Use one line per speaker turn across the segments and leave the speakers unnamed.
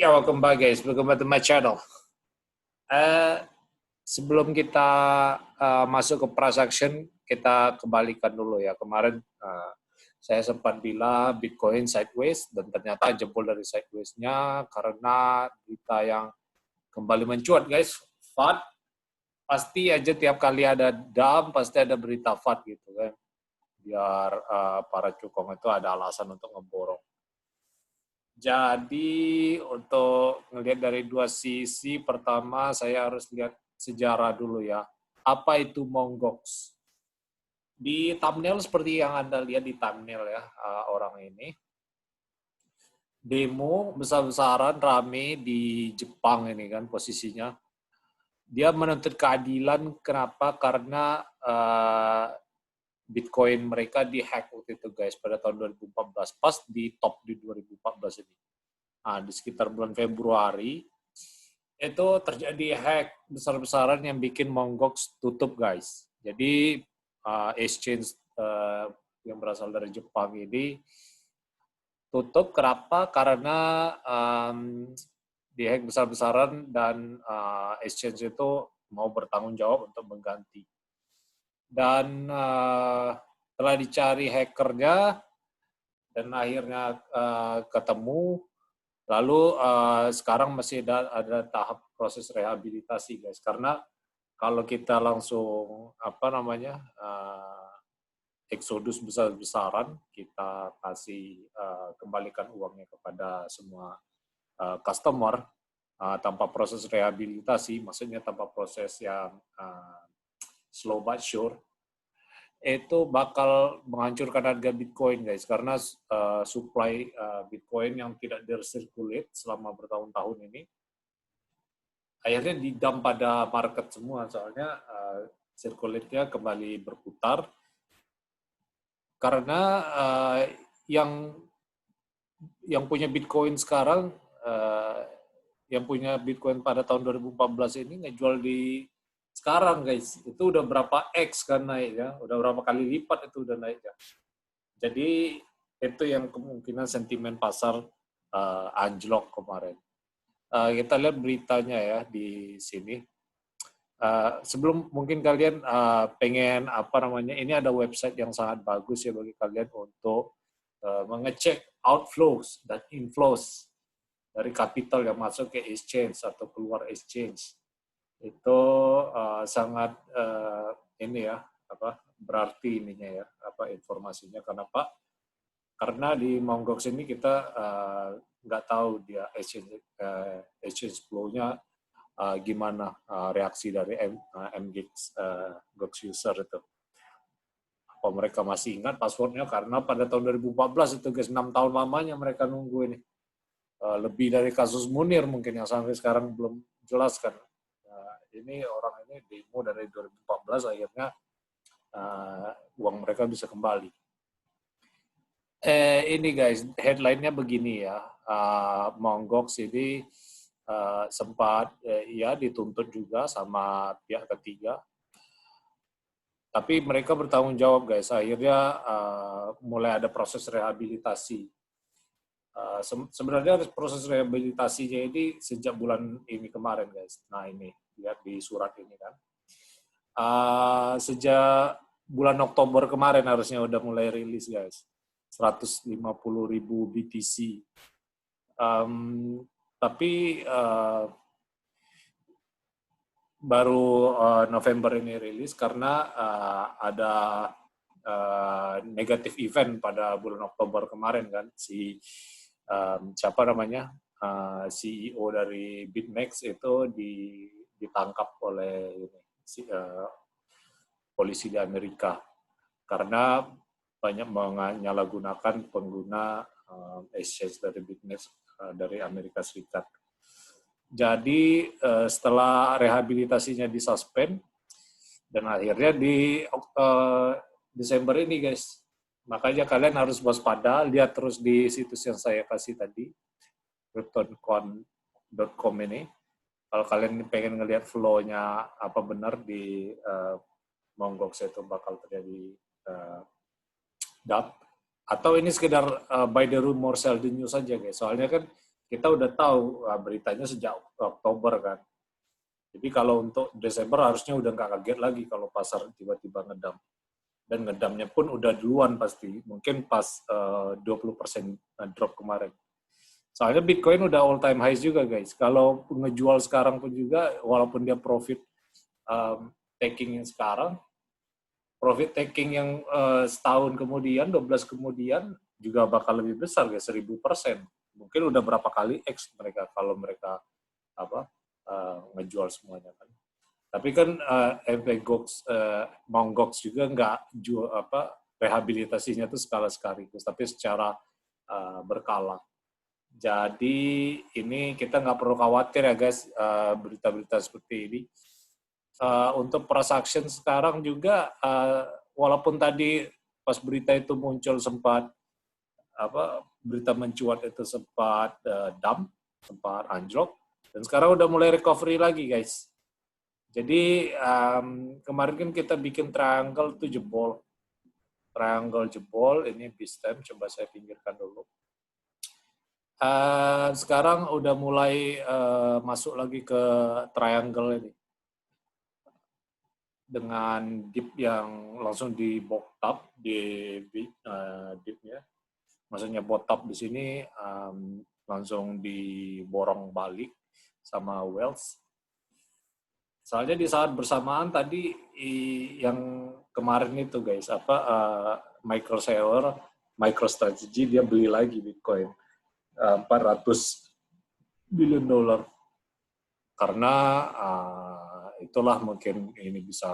Ya, welcome back guys. Welcome back to my channel. Eh, Sebelum kita masuk ke price action, kita kembalikan dulu ya. Kemarin saya sempat bilang Bitcoin sideways dan ternyata jebol dari sideways-nya karena berita yang kembali mencuat guys. FUD, pasti aja tiap kali ada dump, pasti ada berita FUD gitu kan. Biar para cukong itu ada alasan untuk ngeborong. Jadi untuk melihat dari dua sisi, pertama saya harus lihat sejarah dulu ya. Apa itu Mongox? Di thumbnail seperti yang Anda lihat di thumbnail ya, orang ini. Demo besar-besaran rame di Jepang ini kan posisinya. Dia menuntut keadilan, kenapa? Karena Bitcoin mereka dihack waktu itu guys pada tahun 2014, pas di top di 2014 ini. Nah, di sekitar bulan Februari itu terjadi hack besar-besaran yang bikin Mongox tutup guys. Jadi exchange yang berasal dari Jepang ini tutup. Kenapa? Karena dihack besar-besaran dan exchange itu mau bertanggung jawab untuk mengganti. Dan telah dicari hackernya dan akhirnya ketemu. Lalu sekarang masih ada tahap proses rehabilitasi guys, karena kalau kita langsung eksodus besar-besaran, kita kasih kembalikan uangnya kepada semua customer tanpa proses rehabilitasi, maksudnya tanpa proses yang slow but sure, itu bakal menghancurkan harga Bitcoin guys, karena supply Bitcoin yang tidak dircirculate selama bertahun-tahun ini akhirnya didump pada market semua, soalnya circulate-nya kembali berputar karena yang punya Bitcoin sekarang, yang punya Bitcoin pada tahun 2014 ini ngejual di sekarang guys, itu udah berapa X kan naiknya, udah berapa kali lipat itu udah naiknya. Jadi itu yang kemungkinan sentimen pasar anjlok kemarin. Kita lihat beritanya ya di sini. Sebelum mungkin kalian pengen ini ada website yang sangat bagus ya bagi kalian untuk mengecek outflows dan inflows dari capital yang masuk ke exchange atau keluar exchange. Itu sangat berarti ininya ya, informasinya. Kenapa? Karena di Mongox ini kita nggak tahu dia exchange flow-nya gimana, reaksi dari MGX user itu. Apa mereka masih ingat passwordnya? Karena pada tahun 2014 itu guys, 6 tahun lamanya mereka nunggu ini. Lebih dari kasus Munir mungkin yang sampai sekarang belum jelaskan. Ini orang ini demo dari 2014, akhirnya uang mereka bisa kembali. Ini guys, headline-nya begini ya, Mongox ini sempat dituntut juga sama pihak ketiga, tapi mereka bertanggung jawab guys, akhirnya mulai ada proses rehabilitasi. Sebenarnya proses rehabilitasinya ini sejak bulan ini kemarin guys. Nah ini lihat di surat ini kan, sejak bulan Oktober kemarin harusnya udah mulai rilis guys, 150.000 BTC. Tapi baru November ini rilis karena ada negatif event pada bulan Oktober kemarin kan, CEO dari BitMEX itu ditangkap oleh polisi di Amerika karena banyak menyalahgunakan pengguna exchange dari BitMEX dari Amerika Serikat. Jadi setelah rehabilitasinya disuspend dan akhirnya di Desember ini guys, makanya kalian harus waspada, lihat terus di situs yang saya kasih tadi, cryptoncon.com ini. Kalau kalian pengen ngelihat flow-nya apa benar di Mongox itu bakal terjadi dump, atau ini sekedar by the rumor sell the news saja guys. Soalnya kan kita udah tahu beritanya sejak Oktober kan. Jadi kalau untuk Desember harusnya udah nggak kaget lagi kalau pasar tiba-tiba ngedam. Dan ngedamnya pun udah duluan pasti. Mungkin pas 20% drop kemarin. Soalnya Bitcoin udah all time highs juga guys. Kalau ngejual sekarang pun juga, walaupun dia profit taking yang sekarang, profit taking yang setahun kemudian, 12 kemudian, juga bakal lebih besar guys, 1000%. Mungkin udah berapa kali X mereka kalau mereka ngejual semuanya kan. Tapi kan MPGOX, Mt. Gox juga nggak jual rehabilitasinya tuh skala sekaligus, tapi secara berkala. Jadi ini kita nggak perlu khawatir ya guys, berita-berita seperti ini. Untuk price action sekarang juga, walaupun tadi pas berita itu muncul sempat berita mencuat itu sempat dump, sempat anjlok, dan sekarang udah mulai recovery lagi guys. Jadi kemarin kan kita bikin triangle tuh jebol. Triangle jebol, ini Bitstamp, coba saya pinggirkan dulu. Sekarang udah mulai masuk lagi ke triangle ini. Dengan dip yang langsung di bottom, di dipnya. Maksudnya bottom di sini langsung diborong balik sama Wells. Soalnya di saat bersamaan tadi yang kemarin itu guys, MicroStrategy dia beli lagi Bitcoin $400 billion karena itulah mungkin ini bisa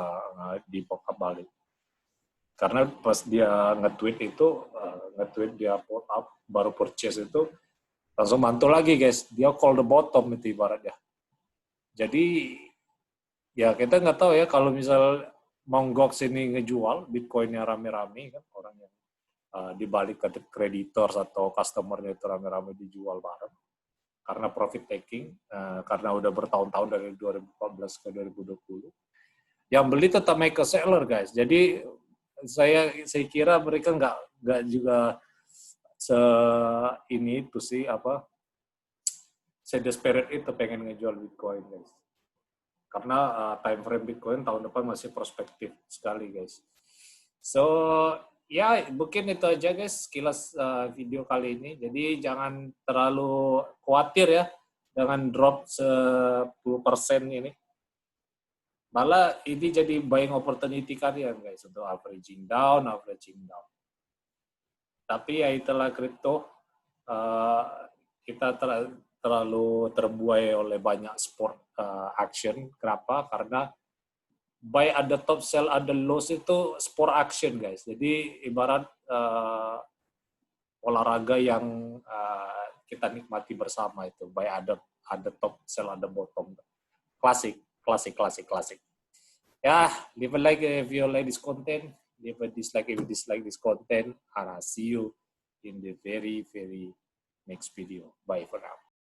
dibongkar balik. Karena pas dia nge-tweet dia put up baru purchase itu langsung mantul lagi guys, dia call the bottom itu ibaratnya. Jadi ya kita nggak tahu ya kalau misal Mt. Gox ini ngejual Bitcoinnya rame-rame kan, orang yang dibalik ke kreditors atau customernya itu rame-rame dijual bareng karena profit taking, karena udah bertahun-tahun dari 2014 ke 2020. Yang beli tetap make a seller guys. Jadi saya kira mereka nggak juga ini itu sih desperate itu pengen ngejual Bitcoin guys. Karena time frame Bitcoin tahun depan masih prospektif sekali guys. So ya mungkin itu aja guys sekilas video kali ini. Jadi jangan terlalu khawatir ya dengan drop 10% ini. Malah ini jadi buying opportunity kalian guys untuk averaging down. Tapi ya itulah kripto, kita terlalu terbuai oleh banyak sport action. Kenapa? Karena buy at the top, sell at the lows itu sport action guys. Jadi ibarat olahraga yang kita nikmati bersama itu, buy at the top, sell at the bottom. Klasik. Ya, leave a like if you like this content, leave a dislike if you dislike this content, and I'll see you in the very, very next video. Bye for now.